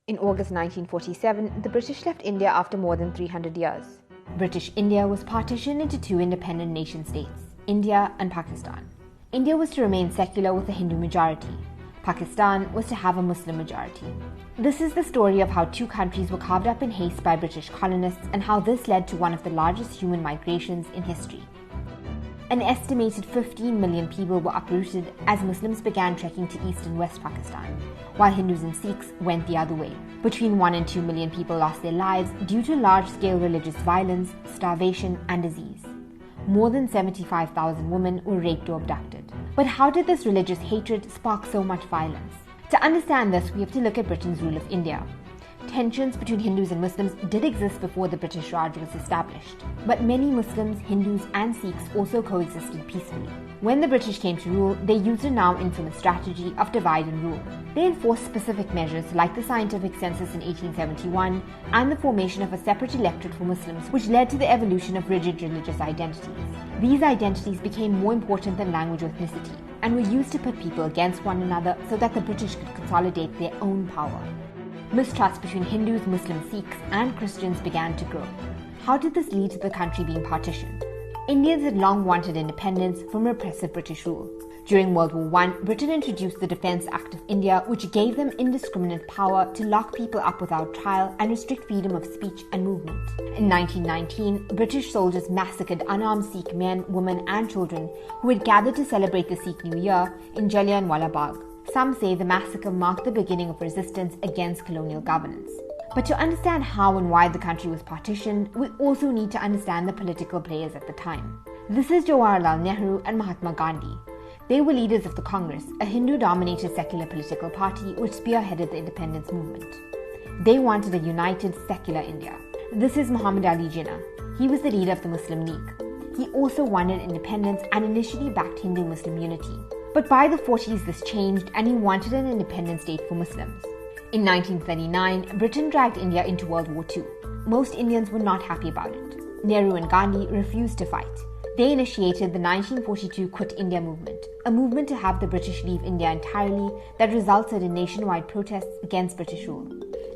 In August 1947, the British left India after more than 300 years. British India was partitioned into two independent nation-states, India and Pakistan. India was to remain secular with a Hindu majority. Pakistan was to have a Muslim majority. This is the story of how two countries were carved up in haste by British colonists and how this led to one of the largest human migrations in history. An estimated 15 million people were uprooted as Muslims began trekking to East and West Pakistan, while Hindus and Sikhs went the other way. Between 1 and 2 million people lost their lives due to large-scale religious violence, starvation, and disease. More than 75,000 women were raped or abducted. But how did this religious hatred spark so much violence? To understand this, we have to look at Britain's rule of India. Tensions between Hindus and Muslims did exist before the British Raj was established, but many Muslims, Hindus and Sikhs also coexisted peacefully. When the British came to rule, they used a now infamous strategy of divide and rule. They enforced specific measures like the scientific census in 1871 and the formation of a separate electorate for Muslims, which led to the evolution of rigid religious identities. These identities became more important than language or ethnicity and were used to pit people against one another so that the British could consolidate their own power. Mistrust between Hindus, Muslims, Sikhs, and Christians began to grow. How did this lead to the country being partitioned? Indians had long wanted independence from repressive British rule. During World War I, Britain introduced the Defence Act of India, which gave them indiscriminate power to lock people up without trial and restrict freedom of speech and movement. In 1919, British soldiers massacred unarmed Sikh men, women, and children who had gathered to celebrate the Sikh New Year in Jallianwala Bagh. Some say the massacre marked the beginning of resistance against colonial governance. But to understand how and why the country was partitioned, we also need to understand the political players at the time. This is Jawaharlal Nehru and Mahatma Gandhi. They were leaders of the Congress, a Hindu-dominated secular political party which spearheaded the independence movement. They wanted a united, secular India. This is Muhammad Ali Jinnah. He was the leader of the Muslim League. He also wanted independence and initially backed Hindu-Muslim unity. But by the 40s this changed and he wanted an independent state for Muslims. In 1939, Britain dragged India into World War II. Most Indians were not happy about it. Nehru and Gandhi refused to fight. They initiated the 1942 Quit India movement, a movement to have the British leave India entirely that resulted in nationwide protests against British rule.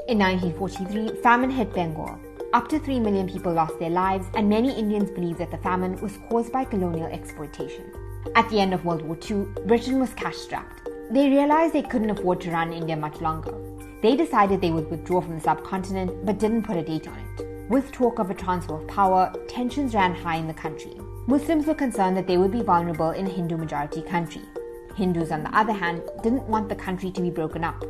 In 1943, famine hit Bengal. Up to 3 million people lost their lives, and many Indians believe that the famine was caused by colonial exploitation. At the end of World War II, Britain was cash-strapped. They realized they couldn't afford to run India much longer. They decided they would withdraw from the subcontinent but didn't put a date on it. With talk of a transfer of power, tensions ran high in the country. Muslims were concerned that they would be vulnerable in a Hindu-majority country. Hindus, on the other hand, didn't want the country to be broken up.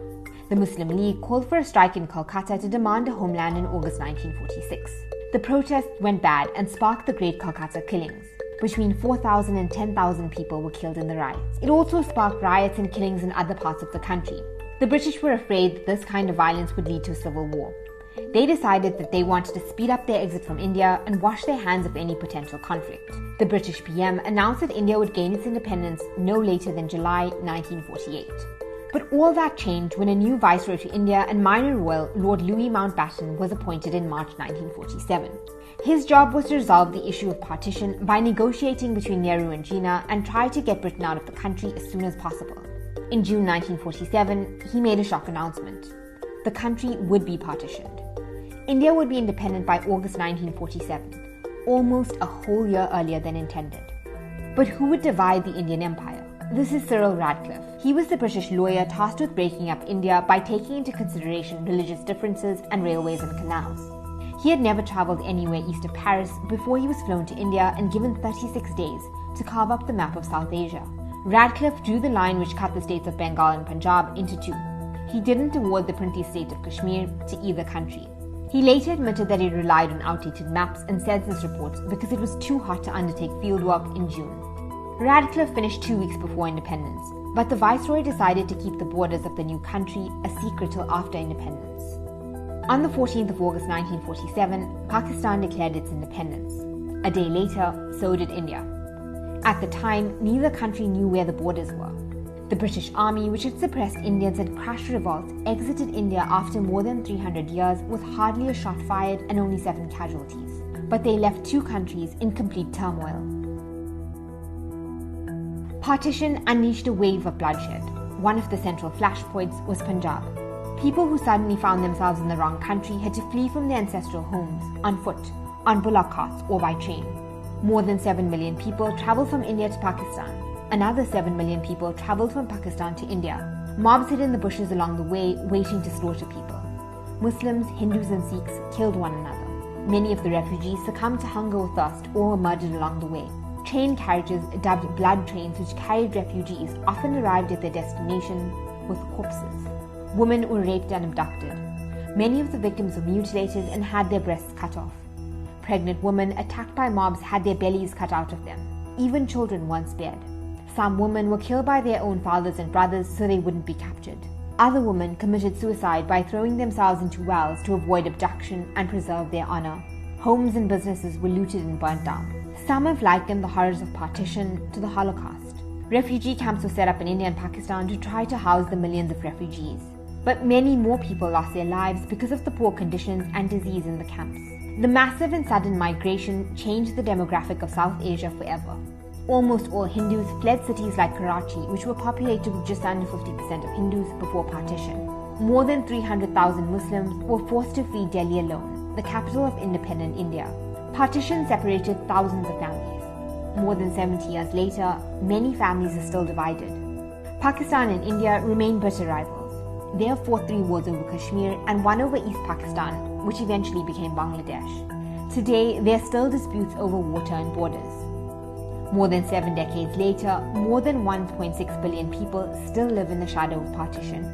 The Muslim League called for a strike in Kolkata to demand a homeland in August 1946. The protests went bad and sparked the Great Kolkata killings. Between 4,000 and 10,000 people were killed in the riots. It also sparked riots and killings in other parts of the country. The British were afraid that this kind of violence would lead to a civil war. They decided that they wanted to speed up their exit from India and wash their hands of any potential conflict. The British PM announced that India would gain its independence no later than July 1948. But all that changed when a new viceroy to India and minor royal, Lord Louis Mountbatten, was appointed in March 1947. His job was to resolve the issue of partition by negotiating between Nehru and Jinnah and try to get Britain out of the country as soon as possible. In June 1947, he made a shock announcement. The country would be partitioned. India would be independent by August 1947, almost a whole year earlier than intended. But who would divide the Indian Empire? This is Cyril Radcliffe. He was the British lawyer tasked with breaking up India by taking into consideration religious differences and railways and canals. He had never travelled anywhere east of Paris before he was flown to India and given 36 days to carve up the map of South Asia. Radcliffe drew the line which cut the states of Bengal and Punjab into two. He didn't award the princely state of Kashmir to either country. He later admitted that he relied on outdated maps and census reports because it was too hot to undertake fieldwork in June. Radcliffe finished 2 weeks before independence, but the viceroy decided to keep the borders of the new country a secret till after independence. On the 14th of August 1947, Pakistan declared its independence. A day later, so did India. At the time, neither country knew where the borders were. The British Army, which had suppressed Indians and crushed revolt, exited India after more than 300 years with hardly a shot fired and only 7 casualties. But they left two countries in complete turmoil. Partition unleashed a wave of bloodshed. One of the central flashpoints was Punjab. People who suddenly found themselves in the wrong country had to flee from their ancestral homes, on foot, on bullock carts, or by train. More than 7 million people travelled from India to Pakistan. Another 7 million people travelled from Pakistan to India. Mobs hid in the bushes along the way, waiting to slaughter people. Muslims, Hindus and Sikhs killed one another. Many of the refugees succumbed to hunger or thirst or were murdered along the way. Train carriages, dubbed blood trains, which carried refugees, often arrived at their destination with corpses. Women were raped and abducted. Many of the victims were mutilated and had their breasts cut off. Pregnant women attacked by mobs had their bellies cut out of them. Even children weren't spared. Some women were killed by their own fathers and brothers so they wouldn't be captured. Other women committed suicide by throwing themselves into wells to avoid abduction and preserve their honor. Homes and businesses were looted and burnt down. Some have likened the horrors of partition to the Holocaust. Refugee camps were set up in India and Pakistan to try to house the millions of refugees. But many more people lost their lives because of the poor conditions and disease in the camps. The massive and sudden migration changed the demographic of South Asia forever. Almost all Hindus fled cities like Karachi, which were populated with just under 50% of Hindus before partition. More than 300,000 Muslims were forced to flee Delhi alone, the capital of independent India. Partition separated thousands of families. More than 70 years later, many families are still divided. Pakistan and India remain bitter rivals. They have fought 3 wars over Kashmir and one over East Pakistan, which eventually became Bangladesh. Today, there are still disputes over water and borders. More than 7 decades later, more than 1.6 billion people still live in the shadow of partition.